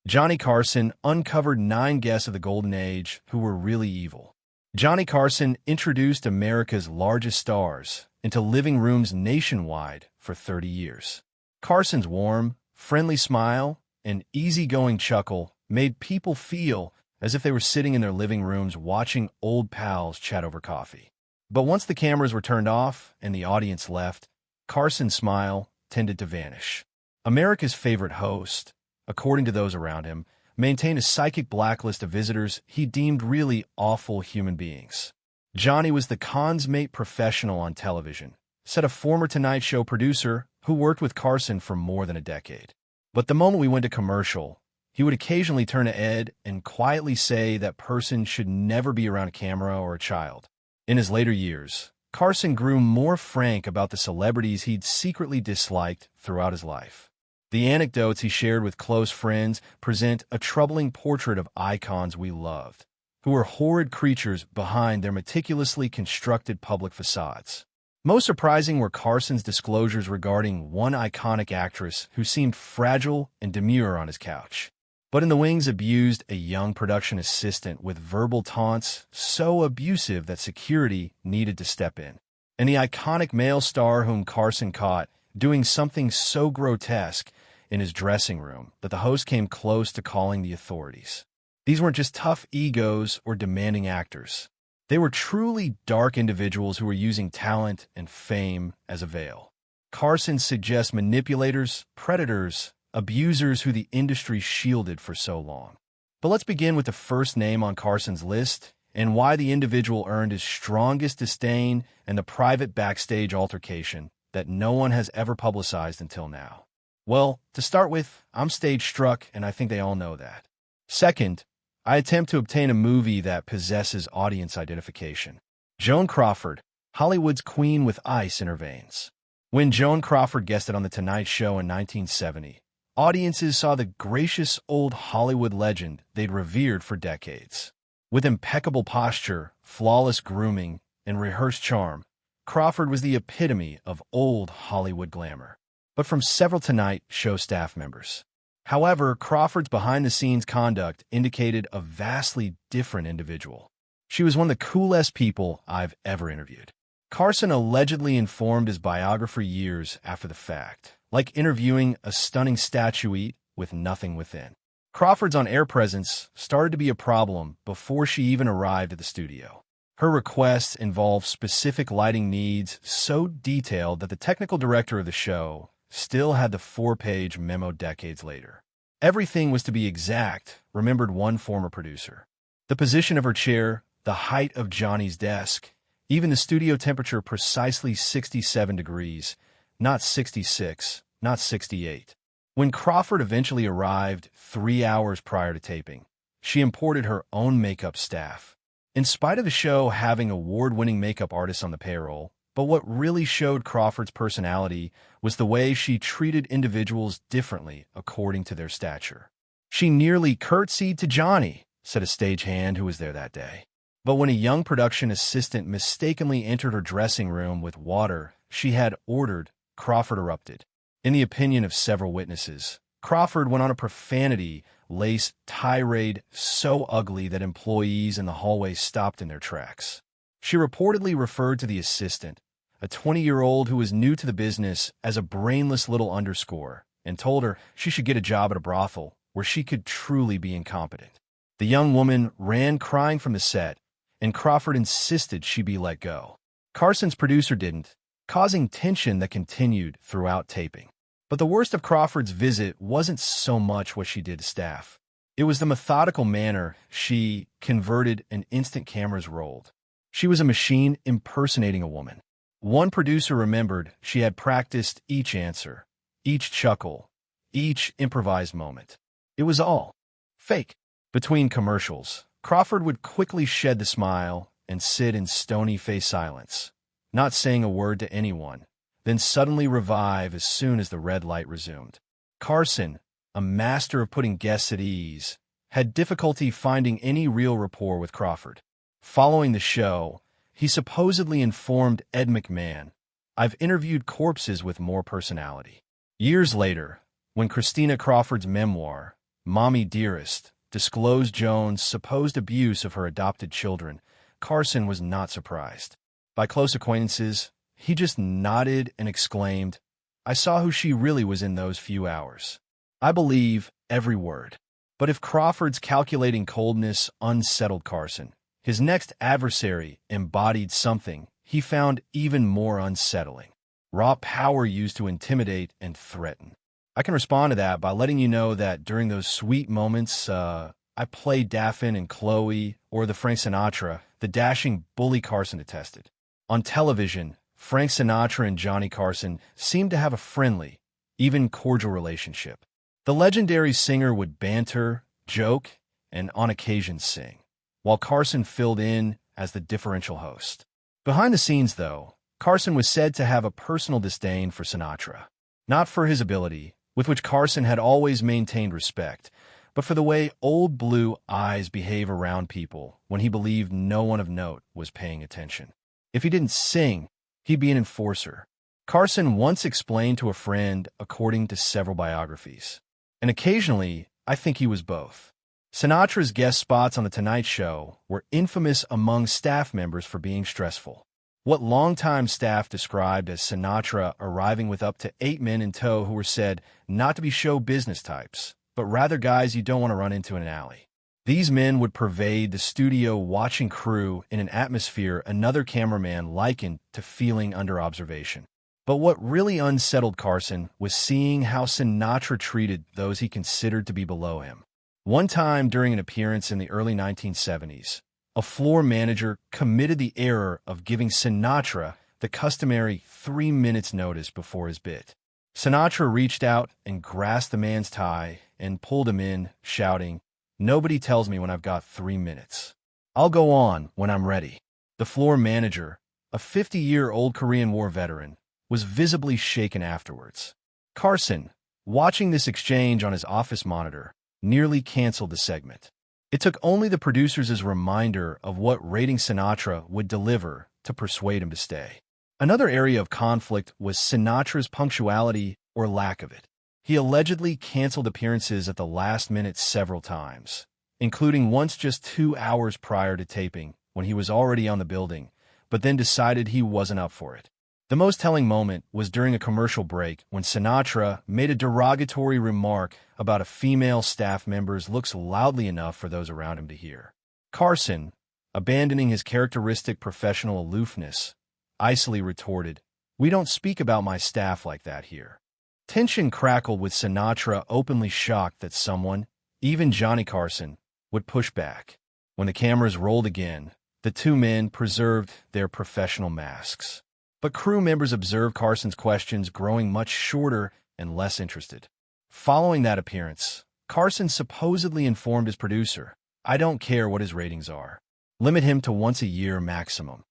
Johnny Carson uncovered 9 guests of the Golden Age who were really evil. Johnny Carson introduced America's largest stars into living rooms nationwide for 30 years. Carson's warm, friendly smile and easygoing chuckle made people feel as if they were sitting in their living rooms watching old pals chat over coffee. But once the cameras were turned off and the audience left, Carson's smile tended to vanish. America's favorite host, according to those around him, maintained a psychic blacklist of visitors he deemed really awful human beings. Johnny was the consummate professional on television, said a former Tonight Show producer who worked with Carson for more than a decade. But the moment we went to commercial, he would occasionally turn to Ed and quietly say that person should never be around a camera or a child. In his later years, Carson grew more frank about the celebrities he'd secretly disliked throughout his life. The anecdotes he shared with close friends present a troubling portrait of icons we loved, who were horrid creatures behind their meticulously constructed public facades. Most surprising were Carson's disclosures regarding one iconic actress who seemed fragile and demure on his couch, but in the wings abused a young production assistant with verbal taunts so abusive that security needed to step in. And the iconic male star whom Carson caught doing something so grotesque in his dressing room that the host came close to calling the authorities. These weren't just tough egos or demanding actors. They were truly dark individuals who were using talent and fame as a veil. Carson suggests manipulators, predators, abusers who the industry shielded for so long. But let's begin with the first name on Carson's list and why the individual earned his strongest disdain and the private backstage altercation that no one has ever publicized until now. Well, to start with, I'm stage struck, and I think they all know that. Second, I attempt to obtain a movie that possesses audience identification. Joan Crawford, Hollywood's queen with ice in her veins. When Joan Crawford guested on The Tonight Show in 1970, audiences saw the gracious old Hollywood legend they'd revered for decades. With impeccable posture, flawless grooming, and rehearsed charm, Crawford was the epitome of old Hollywood glamour, but from several Tonight Show staff members. However, Crawford's behind-the-scenes conduct indicated a vastly different individual. She was one of the coolest people I've ever interviewed. Carson allegedly informed his biographer years after the fact, like interviewing a stunning statuette with nothing within. Crawford's on-air presence started to be a problem before she even arrived at the studio. Her requests involved specific lighting needs so detailed that the technical director of the show still had the 4-page memo decades later. Everything was to be exact, remembered one former producer. The position of her chair, the height of Johnny's desk, even the studio temperature precisely 67 degrees, not 66, not 68. When Crawford eventually arrived 3 hours prior to taping, she imported her own makeup staff. In spite of the show having award-winning makeup artists on the payroll, but what really showed Crawford's personality was the way she treated individuals differently according to their stature. She nearly curtsied to Johnny, said a stagehand who was there that day. But when a young production assistant mistakenly entered her dressing room with water she had ordered, Crawford erupted. In the opinion of several witnesses, Crawford went on a profanity-laced tirade so ugly that employees in the hallway stopped in their tracks. She reportedly referred to the assistant, a 20-year-old who was new to the business, as a brainless little underscore, and told her she should get a job at a brothel where she could truly be incompetent. The young woman ran crying from the set, and Crawford insisted she be let go. Carson's producer didn't, causing tension that continued throughout taping. But the worst of Crawford's visit wasn't so much what she did to staff. It was the methodical manner she converted and instant cameras rolled. She was a machine impersonating a woman. One producer remembered she had practiced each answer, each chuckle, each improvised moment. It was all fake. Between commercials, Crawford would quickly shed the smile and sit in stony-faced silence, not saying a word to anyone, then suddenly revive as soon as the red light resumed. Carson, a master of putting guests at ease, had difficulty finding any real rapport with Crawford. Following the show, he supposedly informed Ed McMahon, "I've interviewed corpses with more personality." Years later, when Christina Crawford's memoir, Mommy Dearest, disclosed Joan's supposed abuse of her adopted children, Carson was not surprised. By close acquaintances, he just nodded and exclaimed, "I saw who she really was in those few hours. I believe every word." But if Crawford's calculating coldness unsettled Carson, his next adversary embodied something he found even more unsettling: raw power used to intimidate and threaten. I can respond to that by letting you know that during those sweet moments, I played Daphne and Chloe, or the Frank Sinatra, the dashing bully Carson detested. On television, Frank Sinatra and Johnny Carson seemed to have a friendly, even cordial relationship. The legendary singer would banter, joke, and on occasion sing, while Carson filled in as the differential host. Behind the scenes, though, Carson was said to have a personal disdain for Sinatra, not for his ability, with which Carson had always maintained respect, but for the way Old Blue Eyes behave around people when he believed no one of note was paying attention. If he didn't sing, he'd be an enforcer. Carson once explained to a friend, according to several biographies. And occasionally, I think he was both. Sinatra's guest spots on The Tonight Show were infamous among staff members for being stressful. What longtime staff described as Sinatra arriving with up to 8 men in tow who were said not to be show business types, but rather guys you don't want to run into in an alley. These men would pervade the studio watching crew in an atmosphere another cameraman likened to feeling under observation. But what really unsettled Carson was seeing how Sinatra treated those he considered to be below him. One time during an appearance in the early 1970s, a floor manager committed the error of giving Sinatra the customary 3 minutes notice before his bit. Sinatra reached out and grasped the man's tie and pulled him in, shouting, "Nobody tells me when I've got 3 minutes. I'll go on when I'm ready." The floor manager, a 50-year-old Korean War veteran, was visibly shaken afterwards. Carson, watching this exchange on his office monitor, nearly canceled the segment. It took only the producers' reminder of what rating Sinatra would deliver to persuade him to stay. Another area of conflict was Sinatra's punctuality or lack of it. He allegedly canceled appearances at the last minute several times, including once just 2 hours prior to taping when he was already on the building, but then decided he wasn't up for it. The most telling moment was during a commercial break when Sinatra made a derogatory remark about a female staff member's looks loudly enough for those around him to hear. Carson, abandoning his characteristic professional aloofness, icily retorted, "We don't speak about my staff like that here." Tension crackled with Sinatra openly shocked that someone, even Johnny Carson, would push back. When the cameras rolled again, the two men preserved their professional masks. But crew members observed Carson's questions growing much shorter and less interested. Following that appearance, Carson supposedly informed his producer, "I don't care what his ratings are. Limit him to once a year maximum."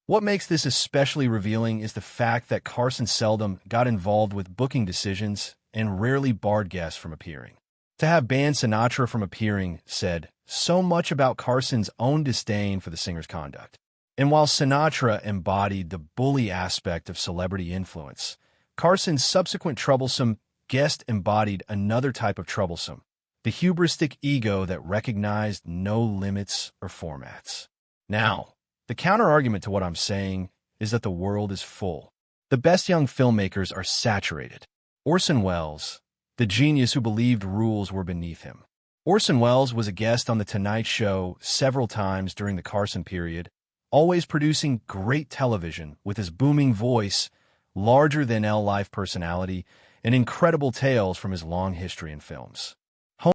What makes this especially revealing is the fact that Carson seldom got involved with booking decisions and rarely barred guests from appearing. To have banned Sinatra from appearing said so much about Carson's own disdain for the singer's conduct. And while Sinatra embodied the bully aspect of celebrity influence, Carson's subsequent troublesome guest embodied another type of troublesome, the hubristic ego that recognized no limits or formats. Now, the counter-argument to what I'm saying is that the world is full. The best young filmmakers are saturated. Orson Welles, the genius who believed rules were beneath him. Orson Welles was a guest on The Tonight Show several times during the Carson period, always producing great television with his booming voice, larger-than-life personality, and incredible tales from his long history in films.